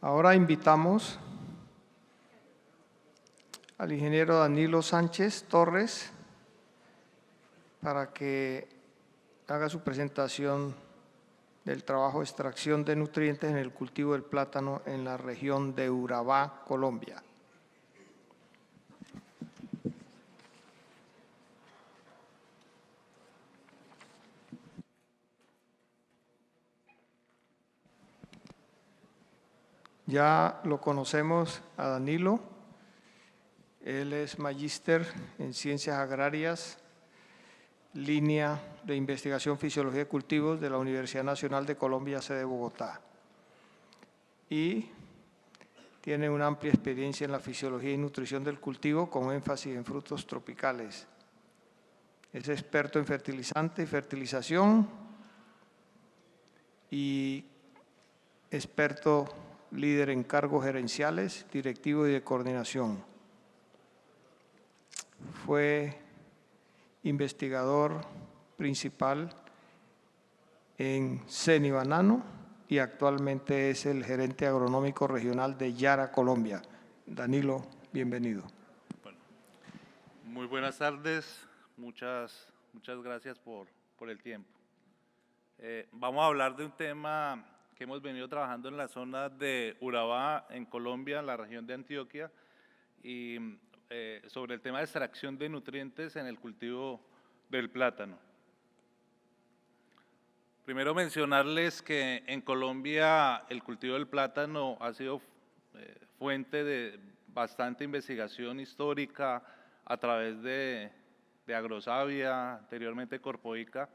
Ahora invitamos al ingeniero Danilo Sánchez Torres para que haga su presentación del trabajo de extracción de nutrientes en el cultivo del plátano en la región de Urabá, Colombia. Ya lo conocemos a Danilo. Él es magíster en Ciencias Agrarias, línea de investigación Fisiología de Cultivos de la Universidad Nacional de Colombia, sede Bogotá. Y tiene una amplia experiencia en la fisiología y nutrición del cultivo con énfasis en frutos tropicales. Es experto en fertilizante y fertilización y experto líder en cargos gerenciales, directivo y de coordinación. Fue investigador principal en CENI Banano y actualmente es el gerente agronómico regional de Yara, Colombia. Danilo, bienvenido. Bueno, muy buenas tardes, muchas gracias por el tiempo. Vamos a hablar de un tema que hemos venido trabajando en la zona de Urabá, en Colombia, en la región de Antioquia, y sobre el tema de extracción de nutrientes en el cultivo del plátano. Primero mencionarles que en Colombia el cultivo del plátano ha sido fuente de bastante investigación histórica a través de Agrosavia, anteriormente Corpoica,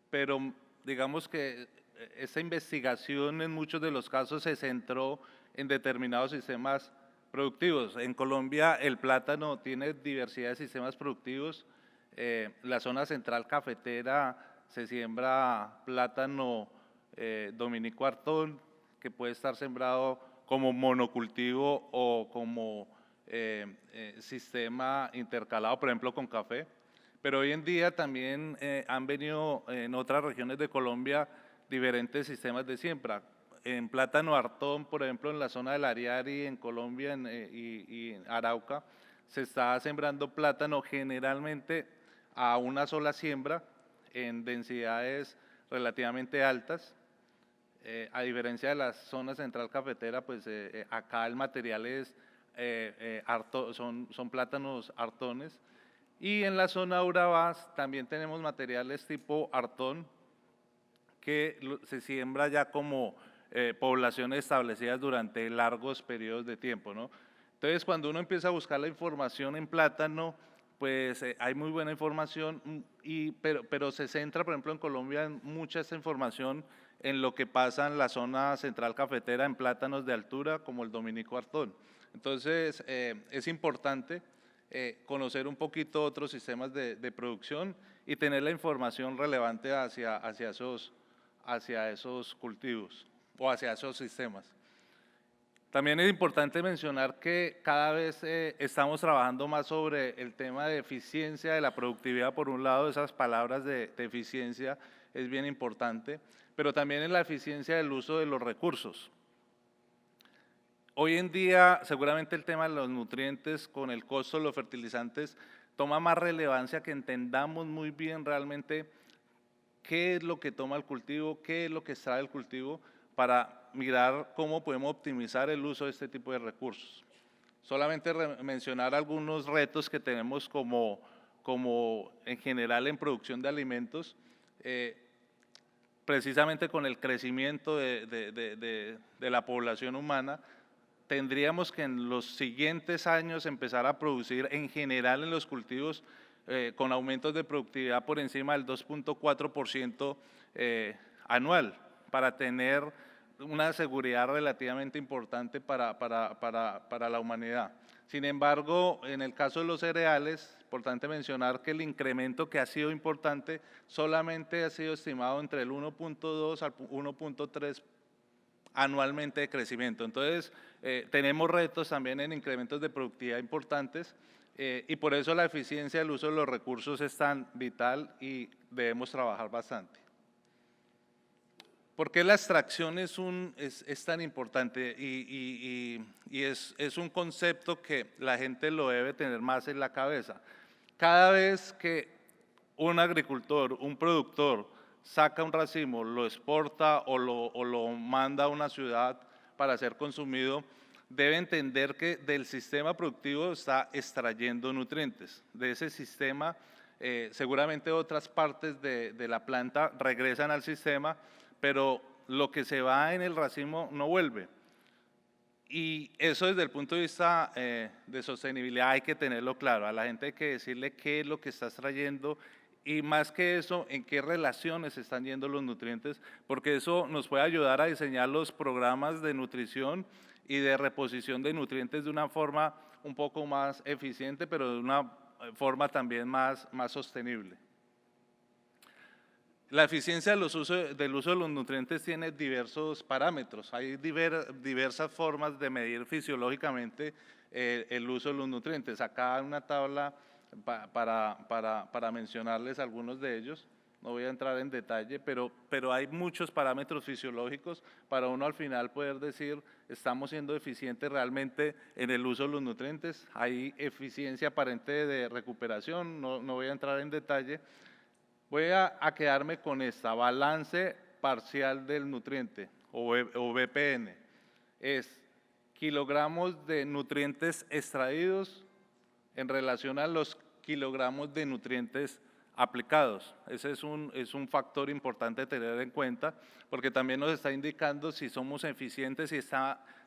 pero digamos que esta investigación en muchos de los casos se centró en determinados sistemas productivos. En Colombia el plátano tiene diversidad de sistemas productivos. La zona central cafetera se siembra plátano dominico artón, que puede estar sembrado como monocultivo o como sistema intercalado, por ejemplo, con café. Pero hoy en día también han venido en otras regiones de Colombia diferentes sistemas de siembra. En plátano artón, por ejemplo, en la zona del Ariari, en Colombia y en Arauca, se está sembrando plátano generalmente a una sola siembra en densidades relativamente altas. A diferencia de la zona central cafetera, pues acá el material es son plátanos artones. Y en la zona Urabá también tenemos materiales tipo artón que se siembra ya como poblaciones establecidas durante largos periodos de tiempo, ¿no? Entonces, cuando uno empieza a buscar la información en plátano, pues hay muy buena información, pero se centra, por ejemplo, en Colombia, en mucha esta información en lo que pasa en la zona central cafetera en plátanos de altura, como el dominico artón. Entonces, es importante conocer un poquito otros sistemas de producción y tener la información relevante hacia esos cultivos o hacia esos sistemas. También es importante mencionar que cada vez estamos trabajando más sobre el tema de eficiencia de la productividad. Por un lado, esas palabras de eficiencia es bien importante, pero también en la eficiencia del uso de los recursos. Hoy en día, seguramente el tema de los nutrientes con el costo de los fertilizantes toma más relevancia, que entendamos muy bien realmente qué es lo que toma el cultivo, qué es lo que extrae el cultivo, para mirar cómo podemos optimizar el uso de este tipo de recursos. Solamente mencionar algunos retos que tenemos como en general en producción de alimentos, precisamente con el crecimiento de la población humana. Tendríamos que en los siguientes años empezar a producir en general en los cultivos con aumentos de productividad por encima del 2.4% anual, para tener una seguridad relativamente importante para la humanidad. Sin embargo, en el caso de los cereales, es importante mencionar que el incremento que ha sido importante solamente ha sido estimado entre el 1.2 al 1.3 anualmente de crecimiento. Entonces, tenemos retos también en incrementos de productividad importantes y por eso la eficiencia del uso de los recursos es tan vital y debemos trabajar bastante. ¿Por qué la extracción es tan importante? Y es un concepto que la gente lo debe tener más en la cabeza. Cada vez que un agricultor, un productor, saca un racimo, lo exporta o lo manda a una ciudad para ser consumido, debe entender que del sistema productivo está extrayendo nutrientes. De ese sistema, seguramente otras partes de la planta regresan al sistema, pero lo que se va en el racimo no vuelve. Y eso desde el punto de vista de sostenibilidad hay que tenerlo claro. A la gente hay que decirle qué es lo que está extrayendo y más que eso, en qué relaciones están yendo los nutrientes, porque eso nos puede ayudar a diseñar los programas de nutrición y de reposición de nutrientes de una forma un poco más eficiente, pero de una forma también más sostenible. La eficiencia del uso de los nutrientes tiene diversos parámetros. Hay diversas formas de medir fisiológicamente el uso de los nutrientes. Acá hay una tabla para mencionarles algunos de ellos. No voy a entrar en detalle, pero hay muchos parámetros fisiológicos para uno al final poder decir estamos siendo eficientes realmente en el uso de los nutrientes. Hay eficiencia aparente de recuperación, no voy a entrar en detalle. Voy a quedarme con esta, balance parcial del nutriente o BPN. Es kilogramos de nutrientes extraídos en relación a los kilogramos de nutrientes aplicados. Ese es un factor importante tener en cuenta porque también nos está indicando si somos eficientes,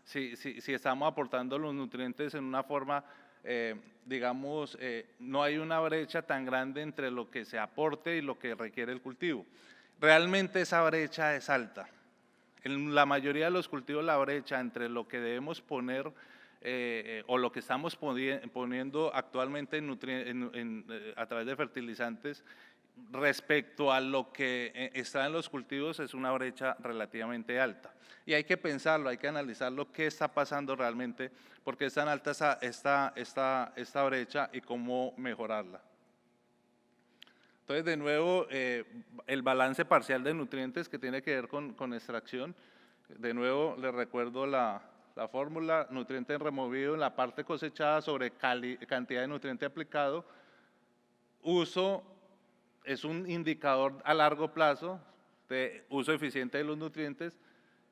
si estamos aportando los nutrientes en una forma digamos, no hay una brecha tan grande entre lo que se aporte y lo que requiere el cultivo. Realmente esa brecha es alta. En la mayoría de los cultivos la brecha entre lo que debemos poner o lo que estamos poniendo actualmente a través de fertilizantes respecto a lo que está en los cultivos es una brecha relativamente alta. Y hay que pensarlo, hay que analizarlo, qué está pasando realmente, por qué es tan alta esta brecha y cómo mejorarla. Entonces, de nuevo, el balance parcial de nutrientes que tiene que ver con extracción. De nuevo, les recuerdo la fórmula, nutriente removido en la parte cosechada sobre cantidad de nutriente aplicado. Uso es un indicador a largo plazo de uso eficiente de los nutrientes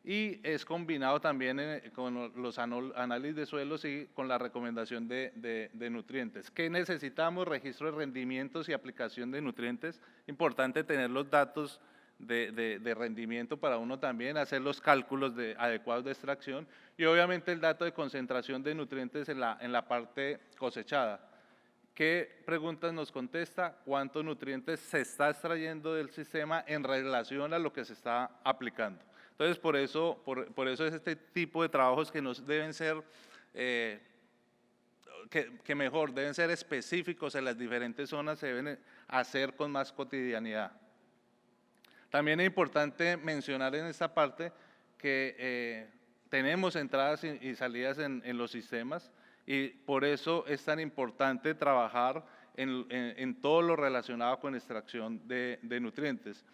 y es combinado también con los análisis de suelos y con la recomendación de nutrientes. ¿Qué necesitamos? Registro de rendimientos y aplicación de nutrientes. Importante tener los datos de rendimiento para uno también, hacer los cálculos adecuados de extracción y obviamente el dato de concentración de nutrientes en la parte cosechada. ¿Qué preguntas nos contesta? ¿Cuántos nutrientes se está extrayendo del sistema en relación a lo que se está aplicando? Entonces, por eso es este tipo de trabajos que nos deben ser, deben ser específicos en las diferentes zonas, se deben hacer con más cotidianidad. También es importante mencionar en esta parte que tenemos entradas y salidas en los sistemas, y por eso es tan importante trabajar en todo lo relacionado con extracción de nutrientes.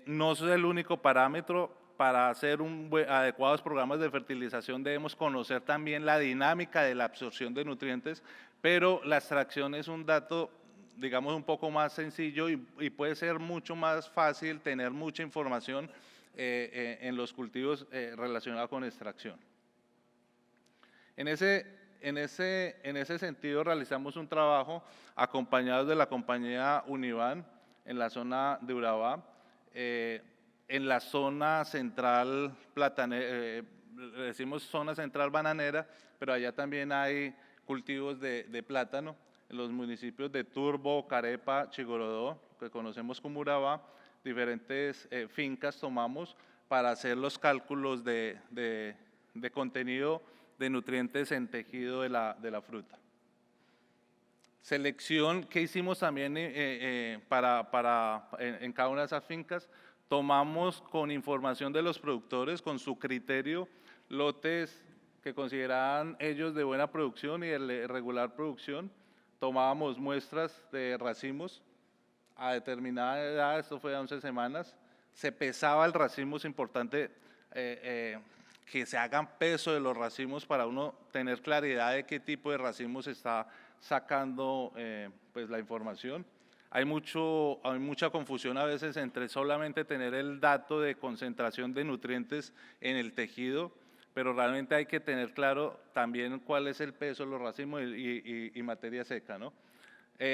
No es el único parámetro. Para hacer adecuados programas de fertilización debemos conocer también la dinámica de la absorción de nutrientes, pero la extracción es un dato, digamos, un poco más sencillo y puede ser mucho más fácil tener mucha información en los cultivos relacionados con extracción. En ese sentido realizamos un trabajo acompañados de la compañía Univan en la zona de Urabá, en la zona central decimos zona central bananera, pero allá también hay cultivos de plátano en los municipios de Turbo, Carepa, Chigorodó, que conocemos como Urabá. Diferentes fincas tomamos para hacer los cálculos de contenido de nutrientes en tejido de la fruta. Selección que hicimos también en cada una de esas fincas, tomamos con información de los productores, con su criterio, lotes que consideraban ellos de buena producción y de regular producción, tomábamos muestras de racimos a determinada edad, esto fue a 11 semanas, se pesaba el racimo, es importante que se hagan peso de los racimos para uno tener claridad de qué tipo de racimos se está sacando pues la información. Hay mucha confusión a veces entre solamente tener el dato de concentración de nutrientes en el tejido, pero realmente hay que tener claro también cuál es el peso de los racimos y materia seca, ¿no?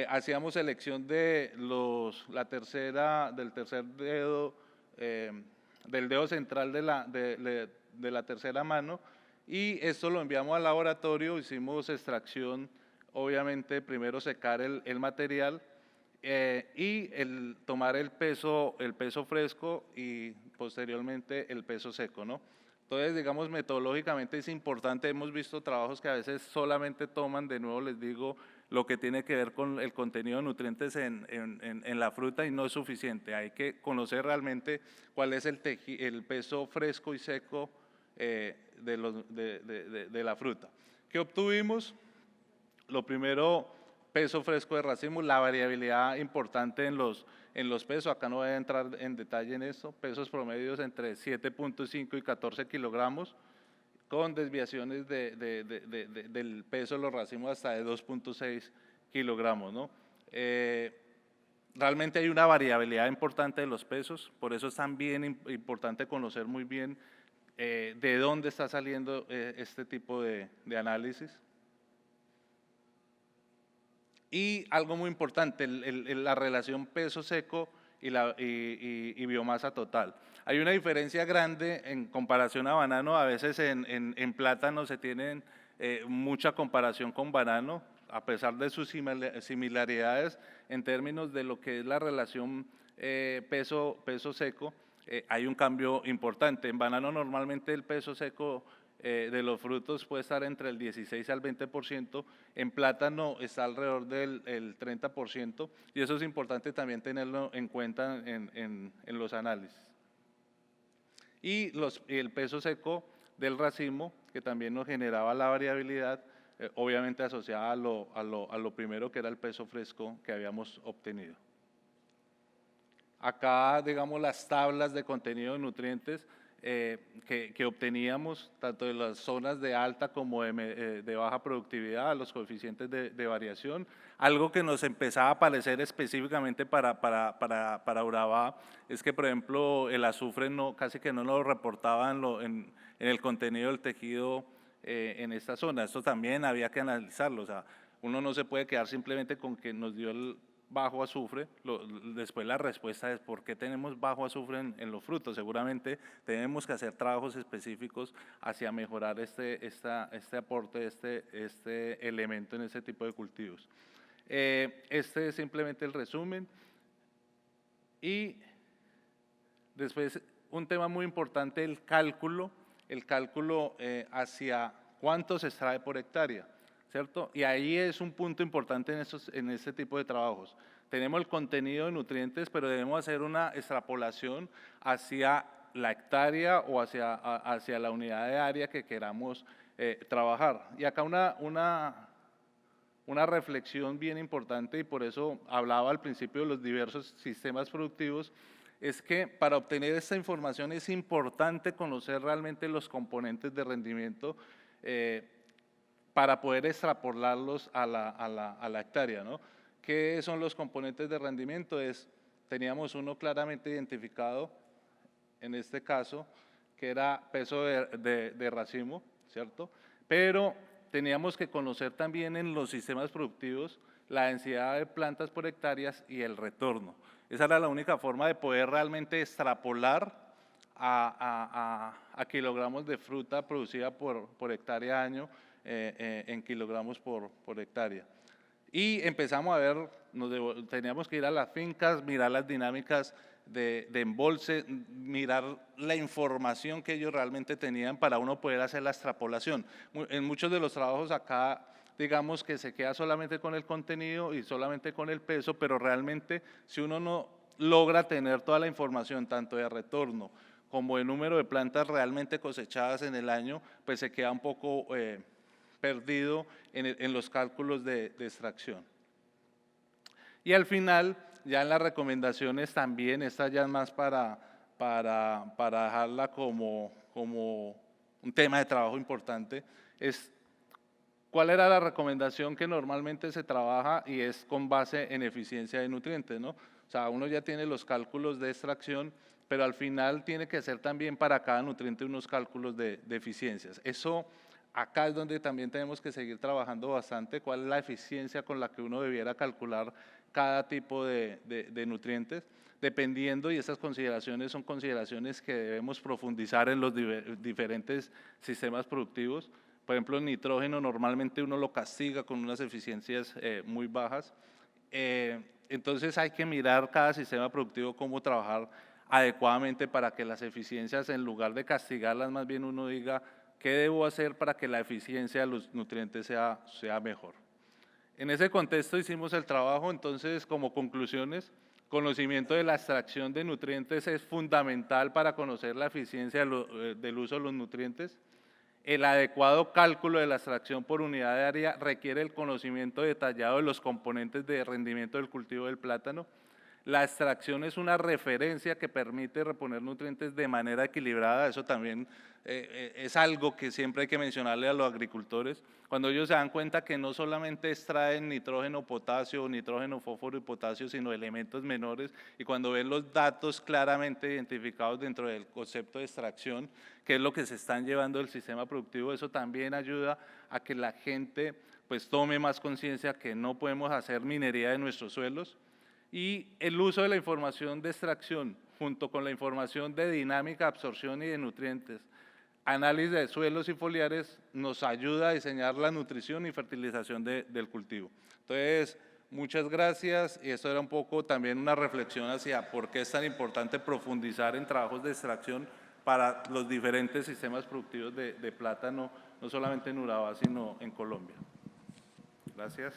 Hacíamos selección de del tercer dedo, del dedo central de la tercera mano, y esto lo enviamos al laboratorio, hicimos extracción, obviamente primero secar el material y tomar el peso fresco y posteriormente el peso seco, ¿no? Entonces, digamos, metodológicamente es importante, hemos visto trabajos que a veces solamente toman, de nuevo les digo, lo que tiene que ver con el contenido de nutrientes en la fruta y no es suficiente. Hay que conocer realmente cuál es el peso fresco y seco de la fruta. ¿Qué obtuvimos? Lo primero, peso fresco de racimo, la variabilidad importante en los pesos, acá no voy a entrar en detalle en esto, pesos promedios entre 7.5 y 14 kilogramos, con desviaciones del peso de los racimos hasta de 2.6 kilogramos, ¿no? Realmente hay una variabilidad importante de los pesos, por eso es también importante conocer muy bien de dónde está saliendo este tipo de análisis. Y algo muy importante, la relación peso seco y biomasa total. Hay una diferencia grande en comparación a banano, a veces en plátano se tienen mucha comparación con banano, a pesar de sus similaridades en términos de lo que es la relación peso seco, hay un cambio importante. En banano normalmente el peso seco de los frutos puede estar entre el 16 al 20%, en plátano está alrededor del 30%, y eso es importante también tenerlo en cuenta en los análisis. Y el peso seco del racimo, que también nos generaba la variabilidad, obviamente asociada a lo primero que era el peso fresco que habíamos obtenido. Acá, digamos, las tablas de contenido de nutrientes que obteníamos, tanto de las zonas de alta como de baja productividad, los coeficientes de variación. Algo que nos empezaba a aparecer específicamente para Urabá es que, por ejemplo, el azufre casi que no lo reportaba en el contenido del tejido en esta zona. Esto también había que analizarlo, o sea, uno no se puede quedar simplemente con que nos dio el bajo azufre, después la respuesta es ¿por qué tenemos bajo azufre en los frutos? Seguramente tenemos que hacer trabajos específicos hacia mejorar este aporte, este elemento en ese tipo de cultivos. Este es simplemente el resumen. Y después un tema muy importante, el cálculo hacia cuánto se extrae por hectárea, ¿cierto? Y ahí es un punto importante en este tipo de trabajos. Tenemos el contenido de nutrientes, pero debemos hacer una extrapolación hacia la hectárea o hacia la unidad de área que queramos trabajar. Y acá una reflexión bien importante, y por eso hablaba al principio de los diversos sistemas productivos, es que para obtener esta información es importante conocer realmente los componentes de rendimiento para poder extrapolarlos a la hectárea, ¿no? ¿Qué son los componentes de rendimiento? Teníamos uno claramente identificado, en este caso, que era peso de racimo, ¿cierto? Pero teníamos que conocer también en los sistemas productivos la densidad de plantas por hectáreas y el retorno. Esa era la única forma de poder realmente extrapolar a kilogramos de fruta producida por hectárea año en kilogramos por hectárea. Y empezamos a ver, teníamos que ir a las fincas, mirar las dinámicas de embolse, mirar la información que ellos realmente tenían para uno poder hacer la extrapolación. En muchos de los trabajos acá, digamos que se queda solamente con el contenido y solamente con el peso, pero realmente si uno no logra tener toda la información, tanto de retorno como de número de plantas realmente cosechadas en el año, pues se queda un poco perdido en los cálculos de extracción. Y al final, ya en las recomendaciones también, estas ya más para dejarla como un tema de trabajo importante, es cuál era la recomendación que normalmente se trabaja y es con base en eficiencia de nutrientes, ¿no? O sea, uno ya tiene los cálculos de extracción, pero al final tiene que hacer también para cada nutriente unos cálculos de eficiencias. Eso acá es donde también tenemos que seguir trabajando bastante, cuál es la eficiencia con la que uno debiera calcular cada tipo de nutrientes, dependiendo, y esas consideraciones son consideraciones que debemos profundizar en los diferentes sistemas productivos. Por ejemplo, el nitrógeno normalmente uno lo castiga con unas eficiencias muy bajas. Entonces hay que mirar cada sistema productivo cómo trabajar adecuadamente para que las eficiencias, en lugar de castigarlas, más bien uno diga qué debo hacer para que la eficiencia de los nutrientes sea mejor. En ese contexto hicimos el trabajo, entonces como conclusiones, conocimiento de la extracción de nutrientes es fundamental para conocer la eficiencia del uso de los nutrientes. El adecuado cálculo de la extracción por unidad de área requiere el conocimiento detallado de los componentes de rendimiento del cultivo del plátano. La extracción es una referencia que permite reponer nutrientes de manera equilibrada, eso también es algo que siempre hay que mencionarle a los agricultores. Cuando ellos se dan cuenta que no solamente extraen nitrógeno, potasio, nitrógeno, fósforo y potasio, sino elementos menores, y cuando ven los datos claramente identificados dentro del concepto de extracción, que es lo que se están llevando del sistema productivo, eso también ayuda a que la gente pues tome más conciencia que no podemos hacer minería de nuestros suelos. Y el uso de la información de extracción junto con la información de dinámica, absorción y de nutrientes, análisis de suelos y foliares, nos ayuda a diseñar la nutrición y fertilización del cultivo. Entonces, muchas gracias, y esto era un poco también una reflexión hacia por qué es tan importante profundizar en trabajos de extracción para los diferentes sistemas productivos de plátano, no solamente en Urabá, sino en Colombia. Gracias.